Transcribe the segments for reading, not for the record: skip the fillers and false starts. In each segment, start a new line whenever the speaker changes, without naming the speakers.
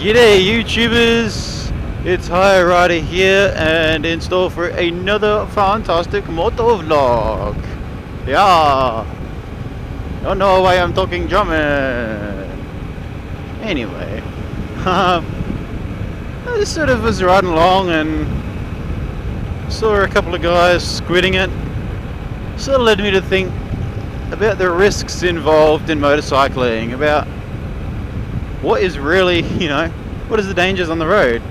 G'day YouTubers, it's Rider here and in store for another fantastic moto vlog. Yeah, don't know why I'm talking German. Anyway, I just sort of was riding along and saw a couple of guys squidding it. Sort of led me to think about the risks involved in motorcycling, about what is really, what is the dangers on the road?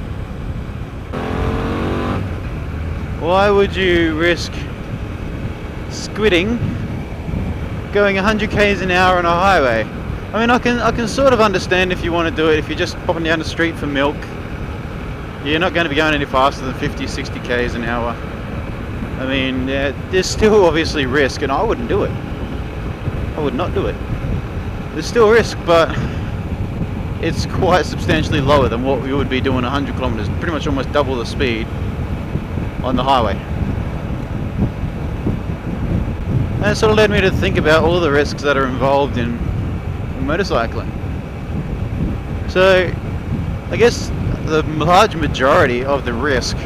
Why would you risk squidding going 100 k's an hour on a highway? I mean, I can sort of understand if you want to do it, if you're just popping down the street for milk. You're not going to be going any faster than 50, 60 k's an hour. I mean, there's still obviously risk, and I wouldn't do it. I would not do it. There's still risk, but it's quite substantially lower than what we would be doing 100 kilometers, pretty much almost double the speed on the highway. And it sort of led me to think about all the risks that are involved in motorcycling. So I guess the large majority of the risk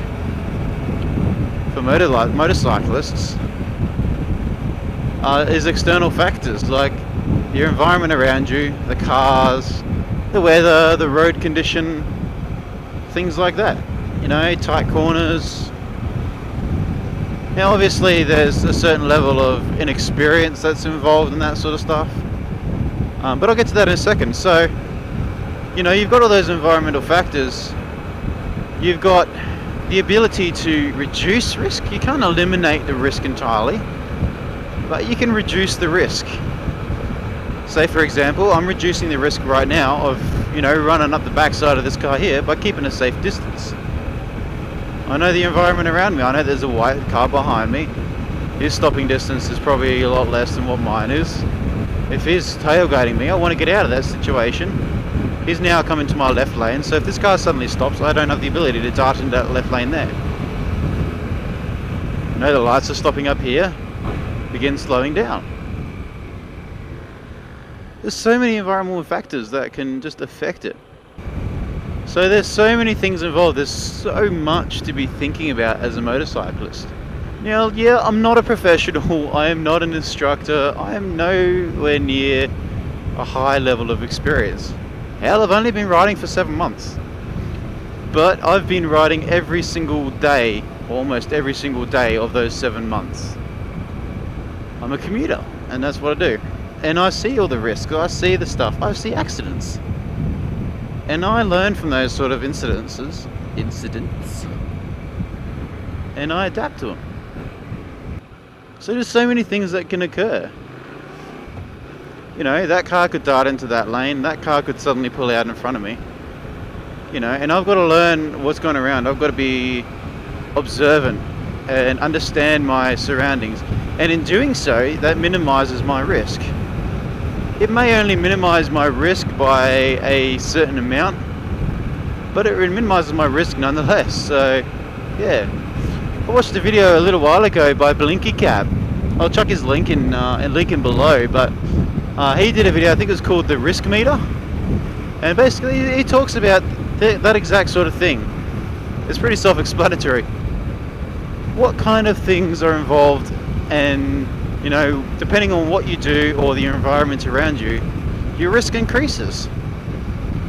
for motorcyclists is external factors like your environment around you, the cars, the weather, the road condition, things like that. Tight corners. Now obviously there's a certain level of inexperience that's involved in that sort of stuff, but I'll get to that in a second. So you've got all those environmental factors. You've got the ability to reduce risk. You can't eliminate the risk entirely, but you can reduce the risk. Say for example, I'm reducing the risk right now of, running up the backside of this car here by keeping a safe distance. I know the environment around me. I know there's a white car behind me. His stopping distance is probably a lot less than what mine is. If he's tailgating me, I want to get out of that situation. He's now coming to my left lane, so if this car suddenly stops, I don't have the ability to dart into that left lane there. The lights are stopping up here. Begin slowing down. There's so many environmental factors that can just affect it. So there's so many things involved. There's so much to be thinking about as a motorcyclist. Now, yeah, I'm not a professional. I am not an instructor. I am nowhere near a high level of experience. Hell, I've only been riding for 7 months. But I've been riding every single day, almost every single day of those 7 months. I'm a commuter, and that's what I do. And I see all the risks, I see the stuff, I see accidents. And I learn from those sort of incidents, and I adapt to them. So there's so many things that can occur. That car could dart into that lane, that car could suddenly pull out in front of me. And I've got to learn what's going around. I've got to be observant and understand my surroundings. And in doing so, that minimizes my risk. It may only minimize my risk by a certain amount, but it minimizes my risk nonetheless. So, yeah. I watched a video a little while ago by Blinky Cap. I'll chuck his link in below, but he did a video, I think it was called The Risk Meter. And basically he talks about that exact sort of thing. It's pretty self-explanatory. What kind of things are involved, and depending on what you do or the environment around you, your risk increases.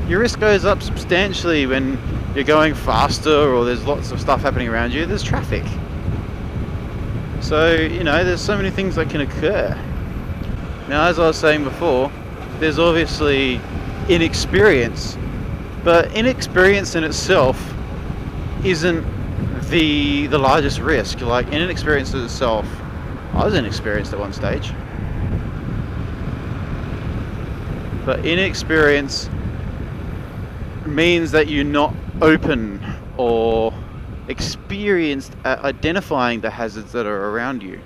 Your risk goes up substantially when you're going faster or there's lots of stuff happening around you. There's traffic. So, there's so many things that can occur. Now, as I was saying before, there's obviously inexperience, but inexperience in itself isn't the largest risk. Like, inexperience in itself, I was inexperienced at one stage, but inexperience means that you're not open or experienced at identifying the hazards that are around you,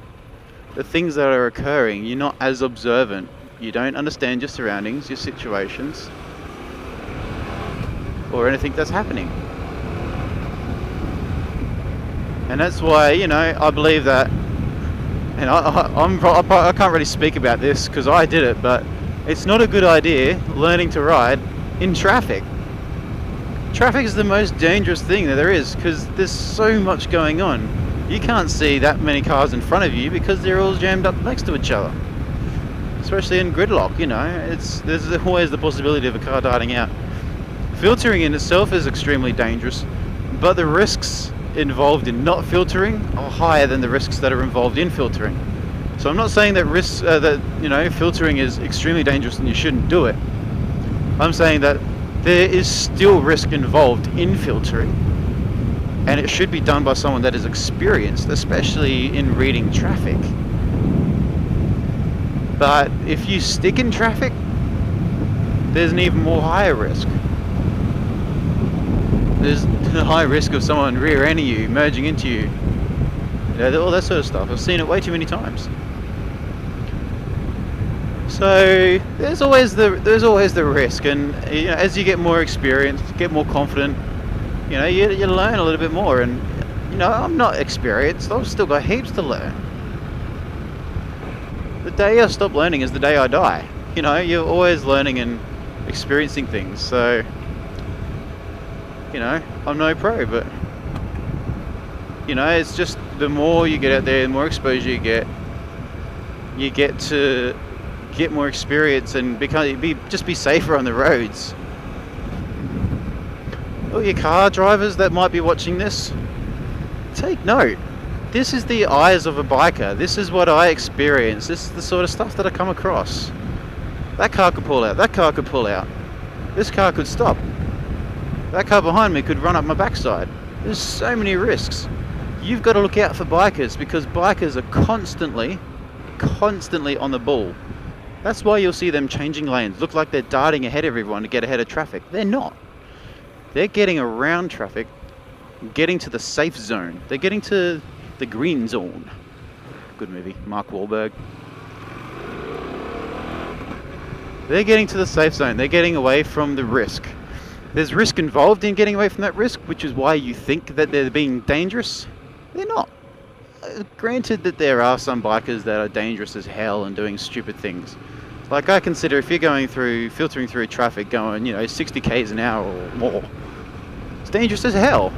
the things that are occurring. You're not as observant. You don't understand your surroundings, your situations, or anything that's happening. And that's why, I believe that. And I can't really speak about this because I did it, but it's not a good idea learning to ride in traffic. Traffic is the most dangerous thing that there is because there's so much going on. You can't see that many cars in front of you because they're all jammed up next to each other. Especially in gridlock, you know, there's always the possibility of a car darting out. Filtering in itself is extremely dangerous, but the risks involved in not filtering are higher than the risks that are involved in filtering. So I'm not saying that filtering is extremely dangerous and you shouldn't do it. I'm saying that there is still risk involved in filtering, and it should be done by someone that is experienced, especially in reading traffic. But if you stick in traffic, there's an even more higher risk. There's a high risk of someone rear-ending you, merging into you, all that sort of stuff. I've seen it way too many times. So there's always the risk, and you know, as you get more experienced, get more confident, you know, you learn a little bit more. And you know, I'm not experienced. I've still got heaps to learn. The day I stop learning is the day I die. You know, you're always learning and experiencing things. So, you know, I'm no pro, but you know, it's just the more you get out there, the more exposure you get to get more experience and just be safer on the roads. All you car drivers that might be watching this, take note. This is the eyes of a biker. This is what I experience. This is the sort of stuff that I come across. That car could pull out. That car could pull out. This car could stop. That car behind me could run up my backside. There's so many risks. You've got to look out for bikers because bikers are constantly on the ball. That's why you'll see them changing lanes. Look like they're darting ahead of everyone to get ahead of traffic. They're not. They're getting around traffic, getting to the safe zone. They're getting to the green zone. Good movie, Mark Wahlberg. They're getting to the safe zone. They're getting away from the risk. There's risk involved in getting away from that risk, which is why you think that they're being dangerous. They're not. Granted that there are some bikers that are dangerous as hell and doing stupid things. Like I consider if you're filtering through traffic going, you know, 60 k's an hour or more, it's dangerous as hell.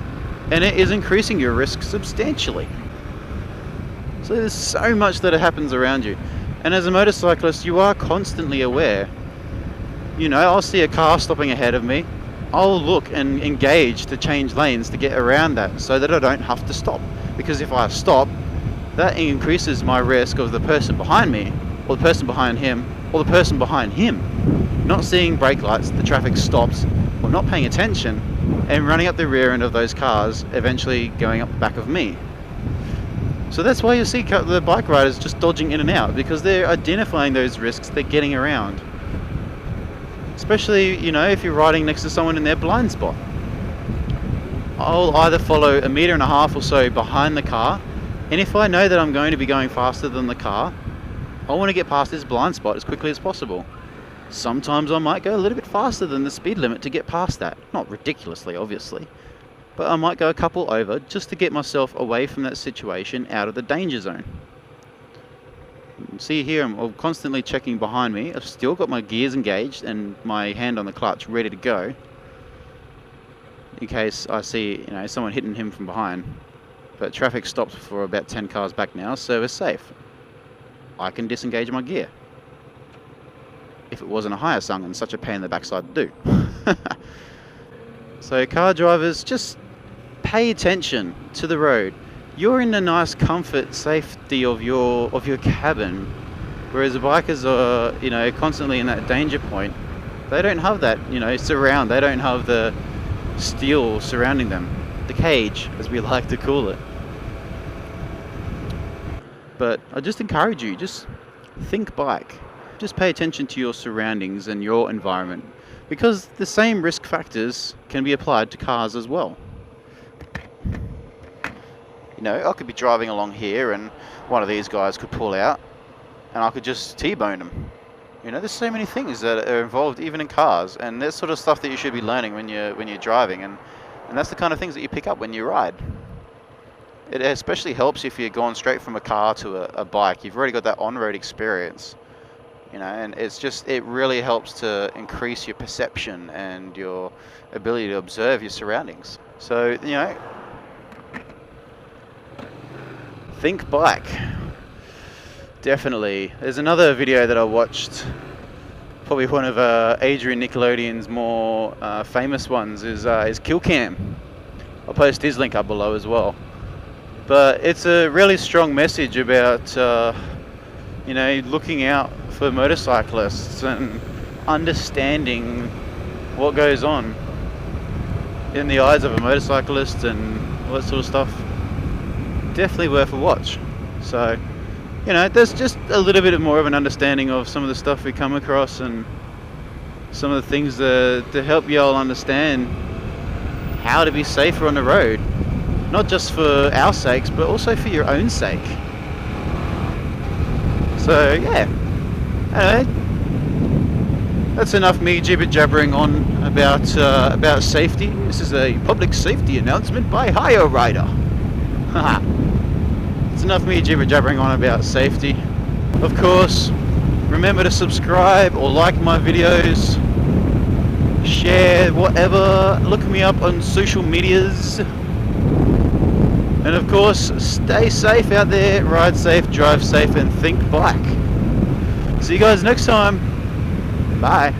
And it is increasing your risk substantially. So there's so much that happens around you. And as a motorcyclist, you are constantly aware. You know, I'll see a car stopping ahead of me. I'll look and engage to change lanes to get around that so that I don't have to stop. Because if I stop, that increases my risk of the person behind me, or the person behind him, or the person behind him not seeing brake lights, the traffic stops, or not paying attention, and running up the rear end of those cars, eventually going up the back of me. So that's why you see the bike riders just dodging in and out, because they're identifying those risks, they're getting around. Especially, you know, if you're riding next to someone in their blind spot. I'll either follow 1.5 meters or so behind the car, and if I know that I'm going to be going faster than the car, I want to get past this blind spot as quickly as possible. Sometimes I might go a little bit faster than the speed limit to get past that. Not ridiculously, obviously. But I might go a couple over just to get myself away from that situation, out of the danger zone. See here, I'm constantly checking behind me. I've still got my gears engaged and my hand on the clutch ready to go, in case I see, you know, someone hitting him from behind. But traffic stopped for about 10 cars back now, so we're safe. I can disengage my gear. If it wasn't a Hyosung and such a pain in the backside to do. So car drivers, just pay attention to the road. You're in the nice comfort, safety of your cabin, whereas the bikers are, you know, constantly in that danger point. They don't have that, you know, surround. They don't have the steel surrounding them, the cage, as we like to call it. But I just encourage you, just think bike. Just pay attention to your surroundings and your environment, because the same risk factors can be applied to cars as well. You know, I could be driving along here and one of these guys could pull out and I could just T-bone them. You know, there's so many things that are involved even in cars, and there's sort of stuff that you should be learning when you're driving, and that's the kind of things that you pick up when you ride. It especially helps if you're going straight from a car to a bike. You've already got that on-road experience. you know, and it really helps to increase your perception and your ability to observe your surroundings. So, you know, think bike. Definitely. There's another video that I watched, probably one of Adrian Nickelodeon's more famous ones, is Kill Cam. I'll post his link up below as well. But it's a really strong message about, you know, looking out for motorcyclists and understanding what goes on in the eyes of a motorcyclist and all that sort of stuff. Definitely worth a watch. So, you know, there's just a little bit more of an understanding of some of the stuff we come across and some of the things to help you all understand how to be safer on the road. Not just for our sakes, but also for your own sake. So, yeah. Anyway, that's enough me jibber-jabbering on about safety. This is a public safety announcement by Hyo Rider. Haha. It's enough me jibber-jabbering on about safety. Of course, remember to subscribe or like my videos, share, whatever. Look me up on social medias. And of course, stay safe out there, ride safe, drive safe, and think bike. See you guys next time. Bye.